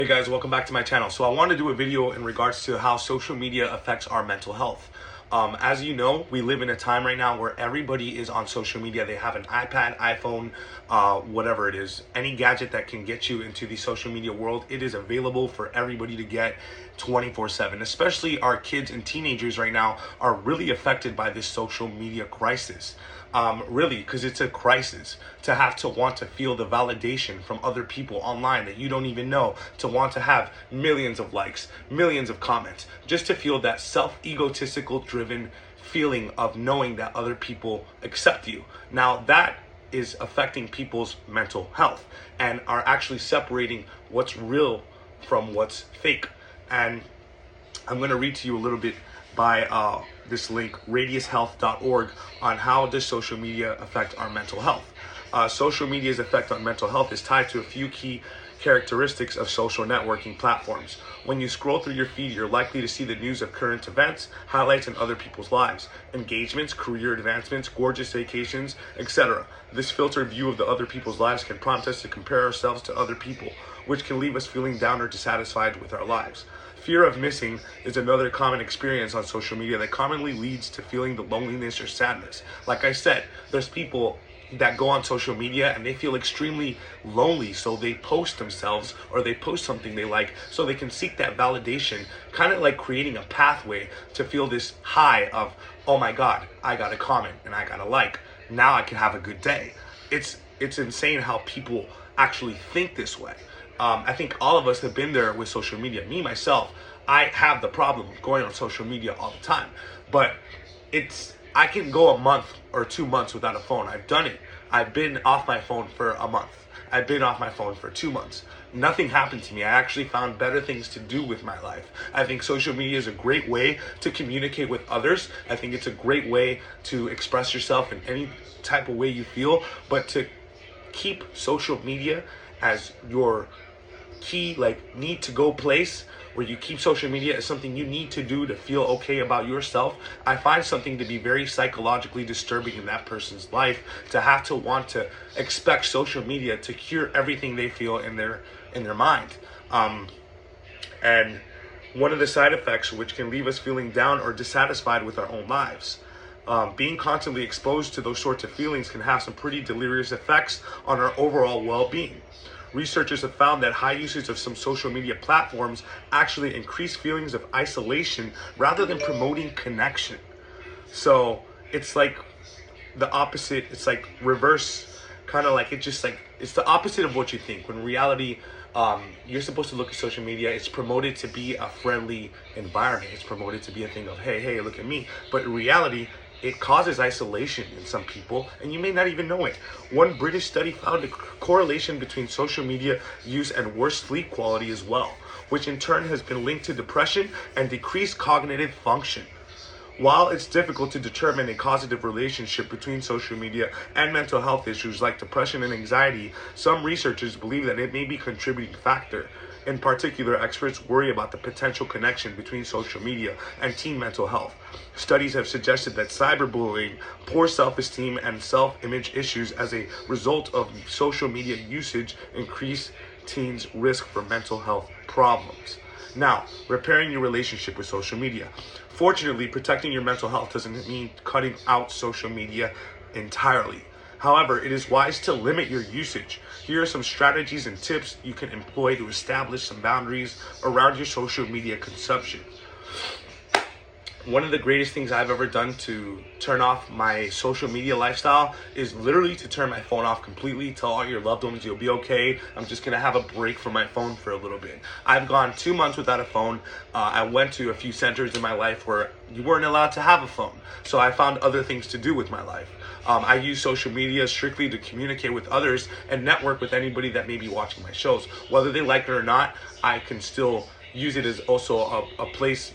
Hey guys, welcome back to my channel. So I want to do a video in regards to how social media affects our mental health. As you know, we live in a time right now where everybody is on social media. They have an iPad, iPhone, whatever it is, any gadget that can get you into the social media world. It is available for everybody to get 24/7. Especially our kids and teenagers right now are really affected by this social media crisis. Really, because it's a crisis to have to want to feel the validation from other people online that you don't even know, to want to have millions of likes, millions of comments, just to feel that self-egotistical driven feeling of knowing that other people accept you. Now that is affecting people's mental health and are actually separating what's real from what's fake. And I'm going to read to you a little bit by this link, radiushealth.org, on how does social media affect our mental health. Social media's effect on mental health is tied to a few key characteristics of social networking platforms. When you scroll through your feed, you're likely to see the news of current events, highlights in other people's lives, engagements, career advancements, gorgeous vacations, etc. This filtered view of the other people's lives can prompt us to compare ourselves to other people, which can leave us feeling down or dissatisfied with our lives. Fear of missing is another common experience on social media that commonly leads to feeling the loneliness or sadness. Like I said, there's people that go on social media and they feel extremely lonely, so they post themselves or they post something they like so they can seek that validation, kind of like creating a pathway to feel this high of, oh my god, I got a comment and I got a like, now I can have a good day. It's insane how people actually think this way. I think all of us have been there with social media. Me, myself, I have the problem of going on social media all the time. But I can go a month or 2 months without a phone. I've done it. I've been off my phone for a month. I've been off my phone for 2 months. Nothing happened to me. I actually found better things to do with my life. I think social media is a great way to communicate with others. I think it's a great way to express yourself in any type of way you feel. But to keep social media as your key, like, need to go place, where you keep social media as something you need to do to feel okay about yourself, I find something to be very psychologically disturbing in that person's life, to have to want to expect social media to cure everything they feel in their mind. And one of the side effects, which can leave us feeling down or dissatisfied with our own lives. Being constantly exposed to those sorts of feelings can have some pretty delirious effects on our overall well-being. Researchers have found that high usage of some social media platforms actually increase feelings of isolation rather than promoting connection. So it's like the opposite. It's like reverse, kind of like it's the opposite of what you think. When in reality, you're supposed to look at social media, it's promoted to be a friendly environment. It's promoted to be a thing of, hey, look at me. But in reality, it causes isolation in some people, and you may not even know it. One British study found a correlation between social media use and worse sleep quality as well, which in turn has been linked to depression and decreased cognitive function. While it's difficult to determine a causative relationship between social media and mental health issues like depression and anxiety, some researchers believe that it may be a contributing factor. In particular, experts worry about the potential connection between social media and teen mental health. Studies have suggested that cyberbullying, poor self-esteem, and self-image issues as a result of social media usage increase teens' risk for mental health problems. Now, repairing your relationship with social media. Fortunately, protecting your mental health doesn't mean cutting out social media entirely. However, it is wise to limit your usage. Here are some strategies and tips you can employ to establish some boundaries around your social media consumption. One of the greatest things I've ever done to turn off my social media lifestyle is literally to turn my phone off completely. Tell all your loved ones you'll be okay. I'm just gonna have a break from my phone for a little bit. I've gone 2 months without a phone. I went to a few centers in my life where you weren't allowed to have a phone, so I found other things to do with my life. I use social media strictly to communicate with others and network with anybody that may be watching my shows. Whether they like it or not, I can still use it as also a place,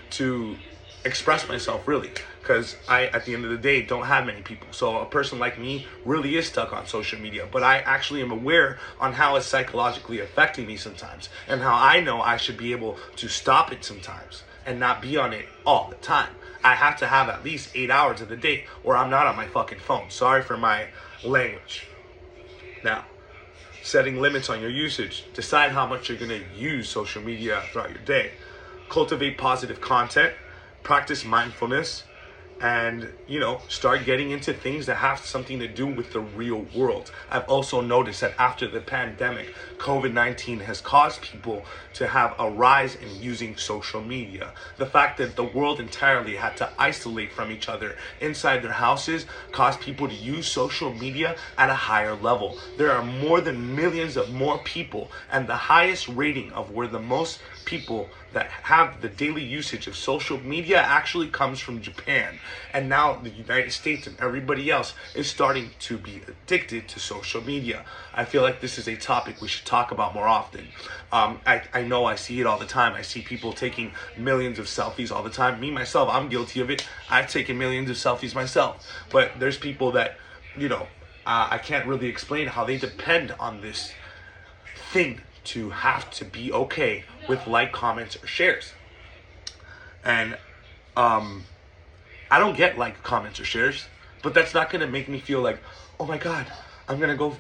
to express myself, really, because I, at the end of the day, don't have many people. So a person like me really is stuck on social media, but I actually am aware on how it's psychologically affecting me sometimes, and how I know I should be able to stop it sometimes and not be on it all the time. I have to have at least 8 hours of the day or I'm not on my fucking phone. Sorry for my language. Now, setting limits on your usage. Decide how much you're going to use social media throughout your day. Cultivate positive content, practice mindfulness, and start getting into things that have something to do with the real world. I've also noticed that after the pandemic, COVID-19 has caused people to have a rise in using social media. The fact that the world entirely had to isolate from each other inside their houses caused people to use social media at a higher level. There are more than millions of more people, and the highest rating of where the most people that have the daily usage of social media actually comes from Japan. And now the United States and everybody else is starting to be addicted to social media. I feel like this is a topic we should talk about more often. I know I see it all the time. I see people taking millions of selfies all the time. Me, myself, I'm guilty of it. I've taken millions of selfies myself. But there's people that, I can't really explain how they depend on this thing to have to be okay with like, comments, or shares. And I don't get like, comments, or shares, but that's not gonna make me feel like, oh my God, I'm gonna go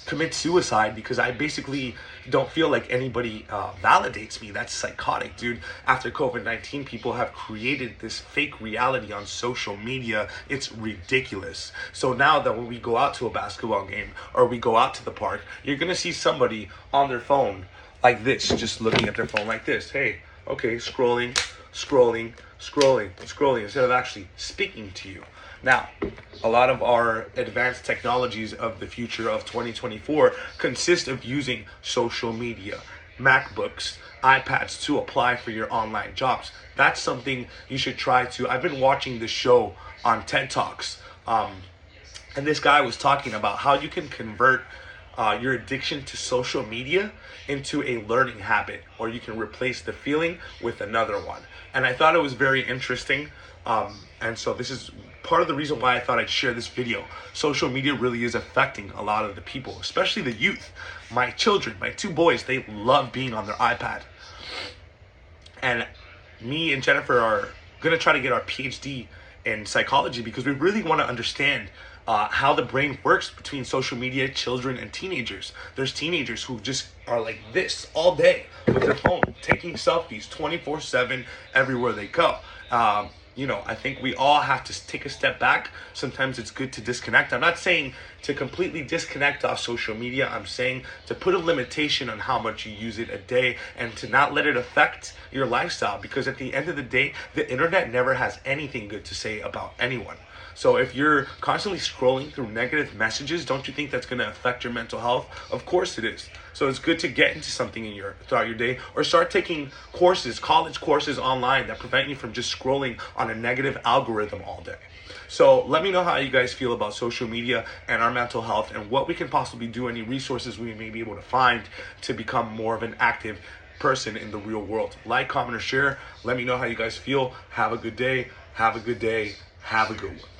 commit suicide because I basically don't feel like anybody validates me. That's psychotic, dude. After COVID-19, people have created this fake reality on social media. It's ridiculous. So now that when we go out to a basketball game or we go out to the park, you're gonna see somebody on their phone like this, just looking at their phone like this. Hey, okay, scrolling, instead of actually speaking to you. Now, a lot of our advanced technologies of the future of 2024 consist of using social media, MacBooks, iPads to apply for your online jobs. That's something you should try to. I've been watching this show on TED Talks, and this guy was talking about how you can convert your addiction to social media into a learning habit, or you can replace the feeling with another one. And I thought it was very interesting. And so this is part of the reason why I thought I'd share this video. Social media really is affecting a lot of the people, especially the youth. My children, my two boys, they love being on their iPad. And me and Jennifer are gonna try to get our PhD in psychology because we really want to understand how the brain works between social media, children, and teenagers. There's teenagers who just are like this all day with their phone, taking selfies 24/7 everywhere they go. I think we all have to take a step back. Sometimes it's good to disconnect. I'm not saying to completely disconnect off social media. I'm saying to put a limitation on how much you use it a day and to not let it affect your lifestyle, because at the end of the day, the internet never has anything good to say about anyone. So if you're constantly scrolling through negative messages, don't you think that's going to affect your mental health? Of course it is. So it's good to get into something throughout your day, or start taking courses, college courses online that prevent you from just scrolling on a negative algorithm all day. So let me know how you guys feel about social media and our mental health, and what we can possibly do, any resources we may be able to find to become more of an active person in the real world. Like, comment, or share. Let me know how you guys feel. Have a good day. Have a good day. Have a good one.